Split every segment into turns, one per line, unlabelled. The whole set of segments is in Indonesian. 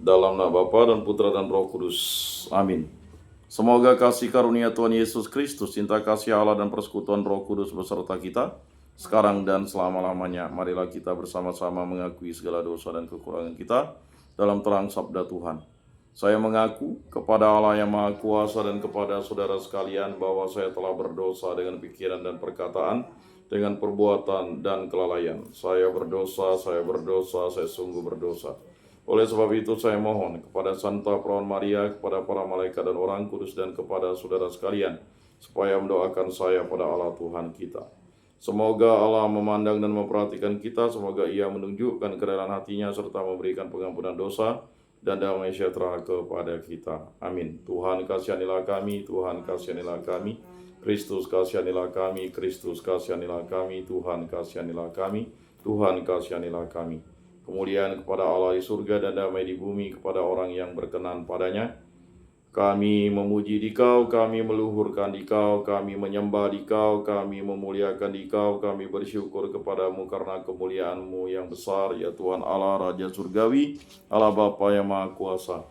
Dalam nama Bapa dan Putra dan Roh Kudus. Amin. Semoga kasih karunia Tuhan Yesus Kristus, cinta kasih Allah dan persekutuan Roh Kudus beserta kita, sekarang dan selama-lamanya. Marilah kita bersama-sama mengakui segala dosa dan kekurangan kita dalam terang sabda Tuhan. Saya mengaku kepada Allah yang Maha Kuasa dan kepada saudara sekalian bahwa saya telah berdosa dengan pikiran dan perkataan, dengan perbuatan dan kelalaian. Saya berdosa, saya sungguh berdosa. Oleh sebab itu saya mohon kepada Santa Perawan Maria, kepada para malaikat dan orang kudus, dan kepada saudara sekalian, supaya mendoakan saya pada Allah Tuhan kita. Semoga Allah memandang dan memperhatikan kita, semoga Ia menunjukkan kerelaan hatinya serta memberikan pengampunan dosa dan damai sejahtera kepada kita. Amin. Tuhan kasihanilah kami, Tuhan kasihanilah kami. Kristus kasihanilah kami, Kristus kasihanilah kami, Tuhan kasihanilah kami, Tuhan kasihanilah kami. Kemuliaan kepada Allah di surga dan damai di bumi kepada orang yang berkenan padanya. Kami memuji Dikau, kami meluhurkan Dikau, kami menyembah Dikau, kami memuliakan Dikau, kami bersyukur kepadamu karena kemuliaan-Mu yang besar, ya Tuhan Allah Raja Surgawi, Allah Bapa yang Maha Kuasa.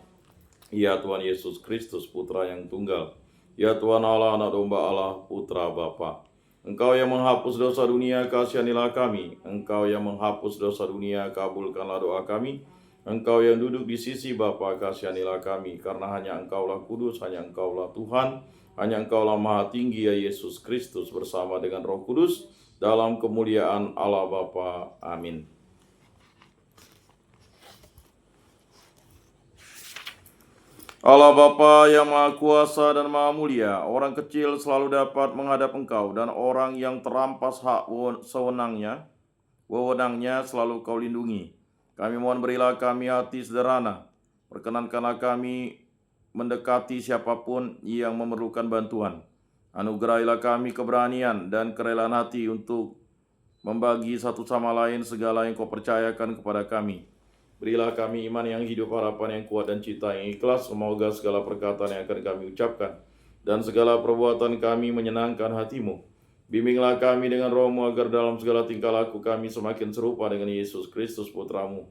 Ya Tuhan Yesus Kristus, Putra yang tunggal. Ya Tuhan Allah, Anak Domba Allah, Putra Bapa. Engkau yang menghapus dosa dunia, kasihanilah kami. Engkau yang menghapus dosa dunia, kabulkanlah doa kami. Engkau yang duduk di sisi Bapa, kasihanilah kami. Karena hanya Engkaulah kudus, hanya Engkaulah Tuhan, hanya Engkaulah Maha Tinggi, ya Yesus Kristus, bersama dengan Roh Kudus, dalam kemuliaan Allah Bapa. Amin. Allah Bapa yang Maha Kuasa dan Maha Mulia, orang kecil selalu dapat menghadap Engkau, dan orang yang terampas hak wewenangnya selalu Kau lindungi. Kami mohon berilah kami hati sederhana, perkenankanlah kami mendekati siapapun yang memerlukan bantuan. Anugerahilah kami keberanian dan kerelaan hati untuk membagi satu sama lain segala yang Kau percayakan kepada kami. Berilah kami iman yang hidup, harapan yang kuat, dan cita yang ikhlas. Semoga segala perkataan yang akan kami ucapkan dan segala perbuatan kami menyenangkan hati-Mu. Bimbinglah kami dengan Roh-Mu agar dalam segala tingkah laku kami semakin serupa dengan Yesus Kristus, Putra-Mu.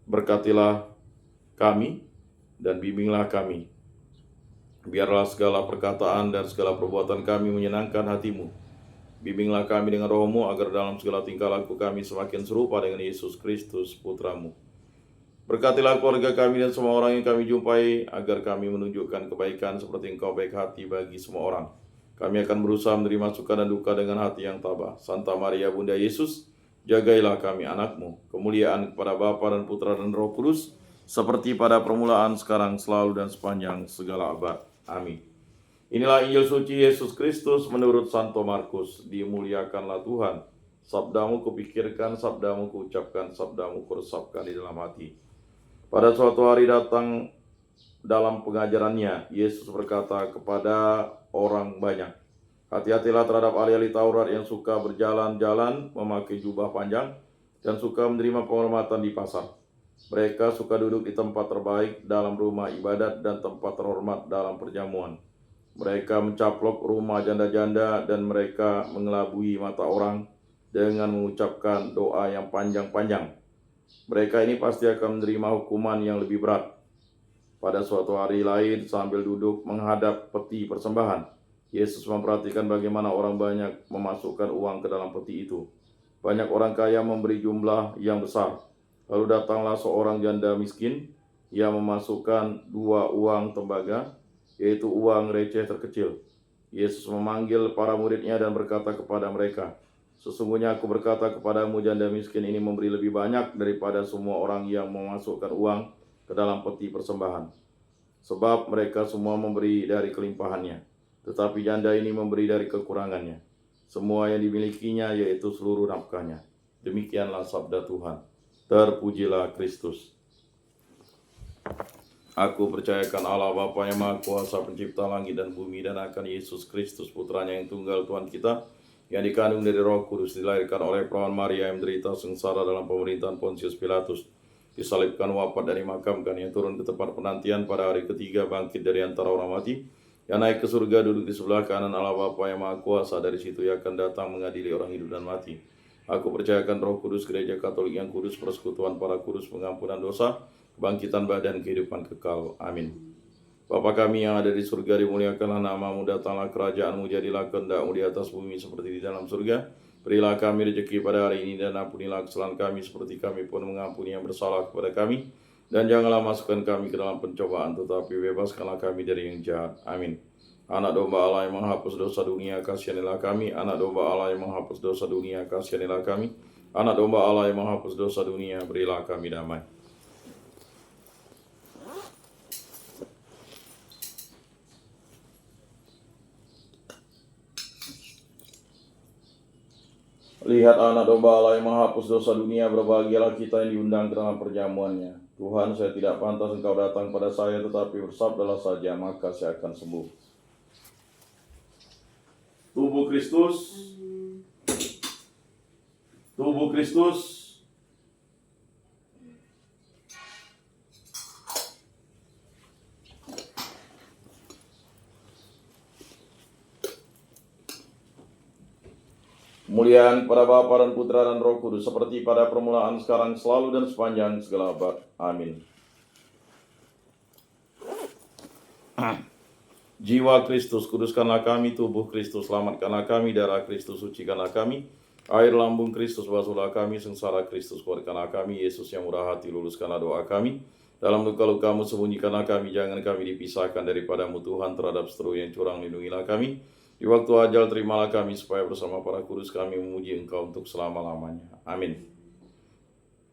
Berkatilah kami dan bimbinglah kami. Biarlah segala perkataan dan segala perbuatan kami menyenangkan hati-Mu. Bimbinglah kami dengan Roh-Mu agar dalam segala tingkah laku kami semakin serupa dengan Yesus Kristus, Putra-Mu. Berkatilah keluarga kami dan semua orang yang kami jumpai, agar kami menunjukkan kebaikan seperti Engkau baik hati bagi semua orang. Kami akan berusaha menerima suka dan duka dengan hati yang tabah. Santa Maria Bunda Yesus, jagailah kami anak-Mu. Kemuliaan kepada Bapa dan Putra dan Roh Kudus, seperti pada permulaan, sekarang, selalu, dan sepanjang segala abad. Amin. Inilah Injil suci Yesus Kristus menurut Santo Markus. Dimuliakanlah Tuhan. Sabdamu kupikirkan, sabdamu kuucapkan, sabdamu kuresapkan di dalam hati. Pada suatu hari datang dalam pengajarannya, Yesus berkata kepada orang banyak, hati-hatilah terhadap ahli-ahli Taurat yang suka berjalan-jalan, memakai jubah panjang, dan suka menerima penghormatan di pasar. Mereka suka duduk di tempat terbaik dalam rumah ibadat dan tempat terhormat dalam perjamuan. Mereka mencaplok rumah janda-janda dan mereka mengelabui mata orang dengan mengucapkan doa yang panjang-panjang. Mereka ini pasti akan menerima hukuman yang lebih berat. Pada suatu hari lain, sambil duduk menghadap peti persembahan, Yesus memperhatikan bagaimana orang banyak memasukkan uang ke dalam peti itu. Banyak orang kaya memberi jumlah yang besar. Lalu datanglah seorang janda miskin yang memasukkan 2 uang tembaga, yaitu uang receh terkecil. Yesus memanggil para muridnya dan berkata kepada mereka, sesungguhnya aku berkata kepadamu, janda miskin ini memberi lebih banyak daripada semua orang yang memasukkan uang ke dalam peti persembahan. Sebab mereka semua memberi dari kelimpahannya, tetapi janda ini memberi dari kekurangannya. Semua yang dimilikinya, yaitu seluruh nafkahnya. Demikianlah sabda Tuhan. Terpujilah Kristus. Aku percayakan Allah Bapa yang Maha Kuasa, pencipta langit dan bumi, dan akan Yesus Kristus, Putranya yang tunggal Tuhan kita, yang dikandung dari Roh Kudus, dilahirkan oleh Perawan Maria, yang menderita sengsara dalam pemerintahan Pontius Pilatus, disalibkan, wafat, dan dimakamkan, yang turun ke tempat penantian, pada hari ketiga bangkit dari antara orang mati, yang naik ke surga, duduk di sebelah kanan Allah Bapa yang Maha Kuasa. Dari situ Ia akan datang mengadili orang hidup dan mati. Aku percayakan Roh Kudus, Gereja Katolik yang kudus, persekutuan para kudus, pengampunan dosa, kebangkitan badan, kehidupan kekal. Amin. Bapa kami yang ada di surga, dimuliakanlah namamu, datanglah kerajaanmu, jadilah kehendakmu di atas bumi seperti di dalam surga. Berilah kami rezeki pada hari ini, dan ampunilah kesalahan kami seperti kami pun mengampuni yang bersalah kepada kami. Dan janganlah masukkan kami ke dalam pencobaan, tetapi bebaskanlah kami dari yang jahat. Amin. Anak domba Allah yang menghapus dosa dunia, kasihanilah kami. Anak domba Allah yang menghapus dosa dunia, kasihanilah kami. Anak domba Allah yang menghapus dosa dunia, berilah kami damai. Lihat anak domba Allah yang menghapus dosa dunia, berbahagialah kita yang diundang ke dalam perjamuannya. Tuhan, saya tidak pantas Engkau datang pada saya, tetapi bersabdalah saja, maka saya akan sembuh. Tubuh Kristus, tubuh Kristus, kemuliaan kepada Bapa dan Putra dan Roh Kudus, seperti pada permulaan, sekarang, selalu, dan sepanjang segala abad. Amin. Jiwa Kristus, kuduskanlah kami. Tubuh Kristus, selamatkanlah kami. Darah Kristus, sucikanlah kami. Air lambung Kristus, basuhlah kami. Sengsara Kristus, kuatkanlah kami. Yesus yang murah hati, luluskanlah doa kami. Dalam luka-lukamu, sembunyikanlah kami. Jangan kami dipisahkan daripadamu, Tuhan. Terhadap seteru yang curang, lindungilah kami. Di waktu ajal, terimalah kami, supaya bersama para kudus kami memuji Engkau untuk selama-lamanya. Amin.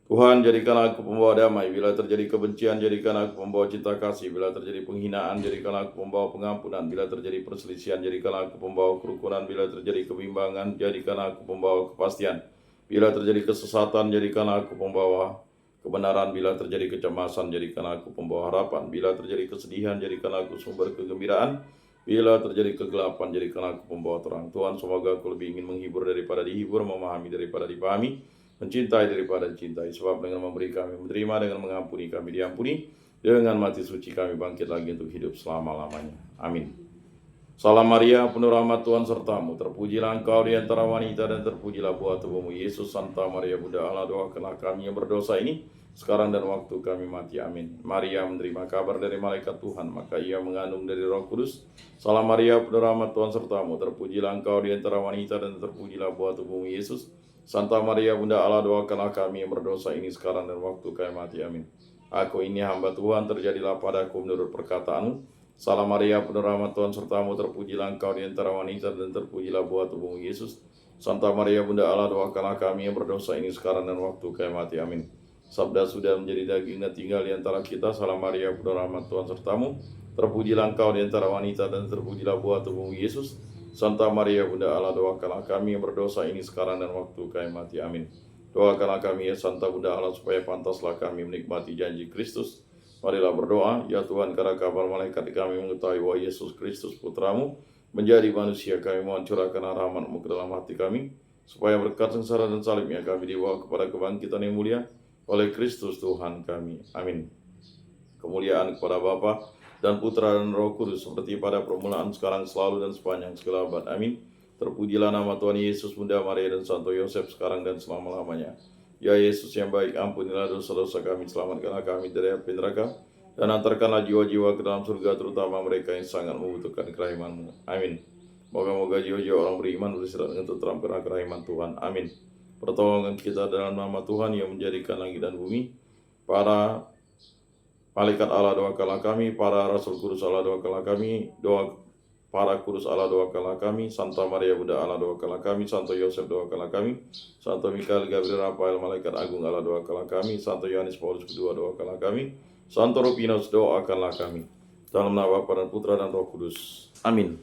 Tuhan, jadikan aku pembawa damai. Bila terjadi kebencian, jadikan aku pembawa cinta kasih. Bila terjadi penghinaan, jadikan aku pembawa pengampunan. Bila terjadi perselisihan, jadikan aku pembawa kerukunan. Bila terjadi kebimbangan, jadikan aku pembawa kepastian. Bila terjadi kesesatan, jadikan aku pembawa kebenaran. Bila terjadi kecemasan, jadikan aku pembawa harapan. Bila terjadi kesedihan, jadikan aku sumber kegembiraan. Bila terjadi kegelapan, jadikan aku pembawa terang. Tuhan, semoga aku lebih ingin menghibur daripada dihibur, memahami daripada dipahami, mencintai daripada dicintai. Sebab dengan memberi kami menerima, dengan mengampuni kami diampuni, dengan mati suci kami bangkit lagi untuk hidup selama-lamanya. Amin. Salam Maria, penuh rahmat Tuhan sertamu. Terpujilah engkau di antara wanita, dan terpujilah buah tubuhmu Yesus. Santa Maria, Bunda Allah, doakanlah kami yang berdosa ini, sekarang dan waktu kami mati. Amin. Maria menerima kabar dari malaikat Tuhan, maka ia mengandung dari Roh Kudus. Salam Maria, penuh rahmat Tuhan sertamu. Terpujilah engkau di antara wanita, dan terpujilah buah tubuhmu Yesus. Santa Maria, Bunda Allah, doakanlah kami yang berdosa ini, sekarang dan waktu kami mati. Amin. Aku ini hamba Tuhan, terjadilah padaku menurut perkataanmu. Salam Maria, penuh rahmat Tuhan sertamu. Terpujilah engkau di antara wanita, dan terpujilah buah tubuhmu Yesus. Santa Maria, Bunda Allah, doakanlah kami yang berdosa ini, sekarang dan waktu kami mati. Amin. Sabda sudah menjadi daging dan tinggal di antara kita. Salam Maria, penuh rahmat Tuhan sertamu. Terpujilah engkau di antara wanita, dan terpujilah buah tubuhmu Yesus. Santa Maria, Bunda Allah, doakanlah kami yang berdosa ini, sekarang dan waktu kami mati. Amin. Doakanlah kami ya Santa Bunda Allah, supaya pantaslah kami menikmati janji Kristus. Marilah berdoa. Ya Tuhan, karena kabar malaikat kami mengetahui bahwa Yesus Kristus Putramu menjadi manusia, kami mohon curahkan rahmat-Mu ke dalam hati kami, supaya berkat sengsara dan salibnya kami dibawa kepada kebangkitan yang mulia oleh Kristus Tuhan kami. Amin. Kemuliaan kepada Bapa dan Putra dan Roh Kudus, seperti pada permulaan, sekarang, selalu, dan sepanjang segala abad. Amin. Terpujilah nama Tuhan Yesus, Bunda Maria, dan Santo Yosef, sekarang dan selama-lamanya. Ya Yesus yang baik, ampunilah dosa-dosa kami, selamatkanlah kami dari api neraka, dan antarkanlah jiwa-jiwa ke dalam surga, terutama mereka yang sangat membutuhkan kerahiman-Mu. Amin. Moga-moga jiwa-jiwa orang beriman beristirahat dengan tenteram karena kerahiman Tuhan. Amin. Pertolongan kita dalam nama Tuhan yang menjadikan langit dan bumi. Para malaikat Allah, doakanlah kami. Para rasul kudus Allah, doakanlah kami. Para kudus Allah, doakanlah kami. Santa Maria, Bunda Allah, doakanlah kami. Santo Yosef, doakanlah kami. Santo Mikael, Gabriel, Rafael, malaikat agung Allah, doakanlah kami. Santo Yohanes Paulus II, doakanlah kami. Santo Rufinus, doakanlah kami. Dalam nama Bapa dan Putra dan Roh Kudus. Amin.